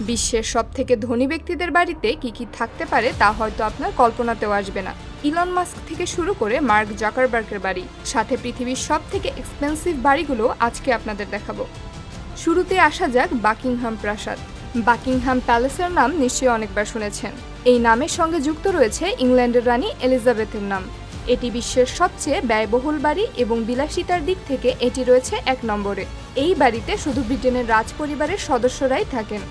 বিশ্বের সবথেকে ধনী ব্যক্তিদের বাড়িতে কি থাকতে পারে তা হয়তো আপনার কল্পনাতেও আসবে না। ইলন মাস্ক থেকে শুরু করে মার্ক জাকারবার্গের বাড়ি, সাথে পৃথিবীর সবথেকে এক্সপেন্সিভ বাড়িগুলো আজকে আপনাদের দেখাবো। শুরুতে আসা যাক বাকিংহাম প্রাসাদ। বাকিংহাম প্যালেসের নাম নিশ্চয়ই অনেকবার শুনেছেন। এই নামের সঙ্গে যুক্ত রয়েছে ইংল্যান্ডের রানী এলিজাবেথের নাম। এটি বিশ্বের সবচেয়ে ব্যয়বহুল বাড়ি এবং বিলাসিতার দিক থেকে এটি রয়েছে ১ নম্বরে। এই বাড়িতে শুধু ব্রিটেনের রাজপরিবারের সদস্যরাই থাকেন।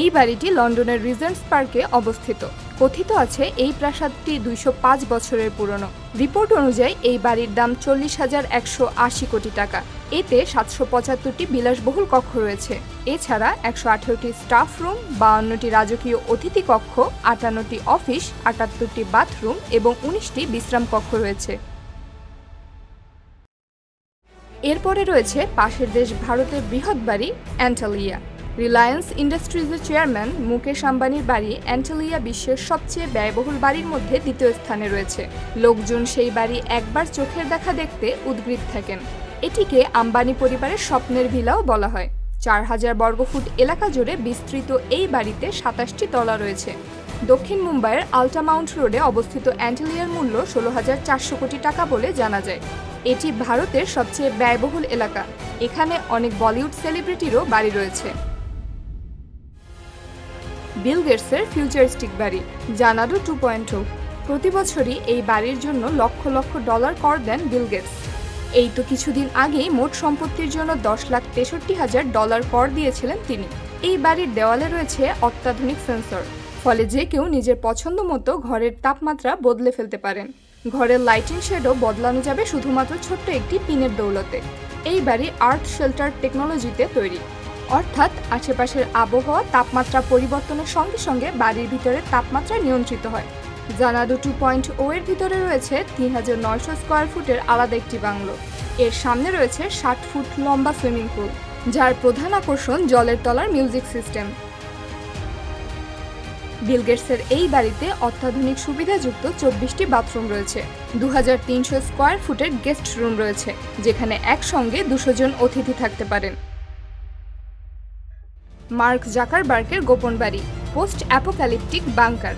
এই বাড়িটি লন্ডনের রিজেন্টস পার্কে অবস্থিত। কথিত আছে এই প্রাসাদটি ২০৫ বছরের পুরনো। রিপোর্ট অনুযায়ী এই বাড়ির দাম ৪০,১৮০ কোটি টাকা। এতে ৭৭৫টি বিলাসবহুল কক্ষ রয়েছে। এছাড়া ১১৮টি স্টাফ রুম, ৫২টি রাজকীয় অতিথি কক্ষ, ৫৮টি অফিস, ৭৮টি বাথরুম এবং ১৯টি বিশ্রাম কক্ষ রয়েছে। এরপরে রয়েছে পাশের দেশ ভারতের বৃহৎ বাড়ি অ্যান্টালিয়া। রিলায়েন্স ইন্ডাস্ট্রিজের চেয়ারম্যান মুকেশ আম্বানির বাড়ি অ্যান্টালিয়া বিশ্বের সবচেয়ে ব্যয়বহুল বাড়ির মধ্যে দ্বিতীয় স্থানে রয়েছে। লোকজন সেই বাড়ি একবার চোখের দেখা দেখতে উদগ্রীব থাকেন। এটিকে আম্বানি পরিবারের স্বপ্নের ভিলাও বলা হয়। ৪,০০০ বর্গফুট এলাকা জুড়ে বিস্তৃত এই বাড়িতে ২৭টি তলা রয়েছে। দক্ষিণ মুম্বাইয়ের আল্টামাউন্ট রোডে অবস্থিত অ্যান্টালিয়ার মূল্য ১৬,৪০০ কোটি টাকা বলে জানা যায়। এটি ভারতের সবচেয়ে ব্যয়বহুল এলাকা। এখানে অনেক বলিউড সেলিব্রিটিরও বাড়ি রয়েছে। বিল গেটসের ফিউচারিস্টিক বাড়ি জানাডু 2.0। প্রতি বছরই এই বাড়ির জন্য লক্ষ লক্ষ ডলার কর দেন বিল গেটস। এই তো কিছুদিন আগেই মোট সম্পত্তির জন্য $১০,৬৩,০০০ কর দিয়েছিলেন তিনি। এই বাড়ির দেওয়ালে রয়েছে অত্যাধুনিক সেন্সর, ফলে যে কেউ নিজের পছন্দ মতো ঘরের তাপমাত্রা বদলে ফেলতে পারেন। ঘরের লাইটিং শেডও বদলানো যাবে শুধুমাত্র ছোট্ট একটি পিনের দৌলতে। এই বাড়ি আর্থ শেল্টার টেকনোলজিতে তৈরি, অর্থাৎ আশেপাশের আবহাওয়া তাপমাত্রা পরিবর্তনের সঙ্গে সঙ্গে বাড়ির ভিতরে তাপমাত্রা নিয়ন্ত্রিত হয়। জানাডু 2.0 এর ভিতরে রয়েছে ৩,৯০০ স্কোয়ার ফুটের আলাদা একটি বাংলো। এর সামনে রয়েছে ৬০ ফুট লম্বা সুইমিং পুল, যার প্রধান আকর্ষণ জলের তলার মিউজিক সিস্টেম। বিল গেটসের এই বাড়িতে অত্যাধুনিক সুবিধাযুক্ত ২৪টি বাথরুম রয়েছে। ২,৩০০ স্কোয়ার ফুটের গেস্ট রুম রয়েছে, যেখানে একসঙ্গে ২০০ জন অতিথি থাকতে পারেন। মার্ক জাকারবার্গের গোপন বাড়ি, পোস্ট অ্যাপোক্যালিপটিক বাংকার।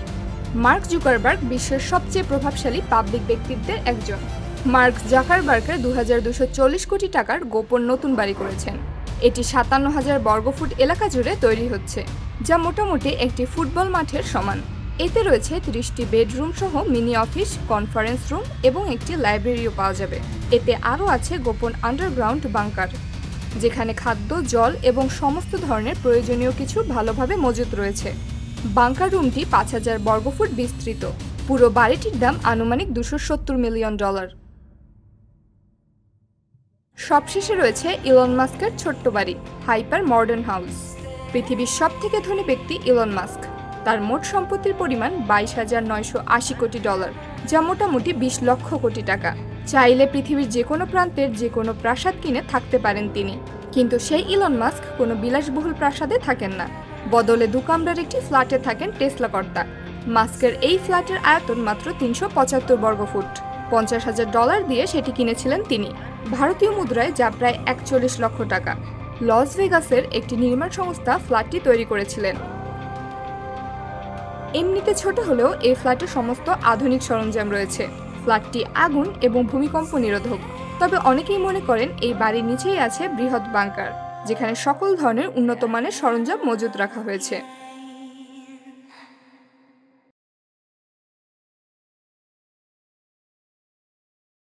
মার্ক জুকারবার্গ বিশ্বের সবচেয়ে প্রভাবশালী পাবলিক ব্যক্তিত্বের একজন। মার্ক জাকারবার্গের ২,২৪০ কোটি টাকার গোপন নতুন বাড়ি করেছেন। এটি ৫৭,০০০ বর্গফুট এলাকা জুড়ে তৈরি হচ্ছে, যা মোটামুটি একটি ফুটবল মাঠের সমান। এতে রয়েছে ৩০টি বেডরুম সহ মিনি অফিস, কনফারেন্স রুম এবং একটি লাইব্রেরিও পাওয়া যাবে। এতে আরও আছে গোপন আন্ডারগ্রাউন্ড বাংকার, যেখানে খাদ্য, জল এবং সমস্ত ধরনের প্রয়োজনীয় কিছু ভালোভাবে মজুত রয়েছে। বাংকার রুমটি ৫,০০০ বর্গফুট বিস্তৃত। পুরো বাড়িটির দাম আনুমানিক $২৭০ মিলিয়ন। সবশেষে রয়েছে ইলন মাস্কের ছোট্ট বাড়ি, হাইপার মডার্ন হাউস। পৃথিবীর সবথেকে ধনী ব্যক্তি ইলন মাস্ক। তার মোট সম্পত্তির পরিমাণ $২২,৯৮০ কোটি, যা মোটামুটি ২০ লক্ষ কোটি টাকা। চাইলে পৃথিবীর যে কোনো প্রান্তের যে কোনো প্রাসাদ কিনে থাকতে পারেন তিনি, কিন্তু সেই ইলন মাস্ক কোনো বিলাসবহুল প্রাসাদে থাকেন না। বদলে ২ কামরার একটি ফ্ল্যাটে থাকেন টেসলা কর্তা। মাস্কের এই ফ্ল্যাটের আয়তন মাত্র ৩৭৫ বর্গফুট। $৫০,০০০ দিয়ে সেটি কিনেছিলেন তিনি, ভারতীয় মুদ্রায় যা প্রায় ৪১ লক্ষ টাকা। লস ভেগাসের একটি নির্মাণ সংস্থা ফ্ল্যাটটি তৈরি করেছিলেন। এমনিতে ছোট হলেও এই ফ্ল্যাটে সমস্ত আধুনিক সরঞ্জাম রয়েছে। ফ্ল্যাটটি আগুন এবং ভূমিকম্প নিরোধক। তবে অনেকেই মনে করেন এই বাড়ির নিচেই আছে বৃহৎ বাংকার, যেখানে সকল ধরনের উন্নত মানের সরঞ্জাম মজুত রাখা হয়েছে।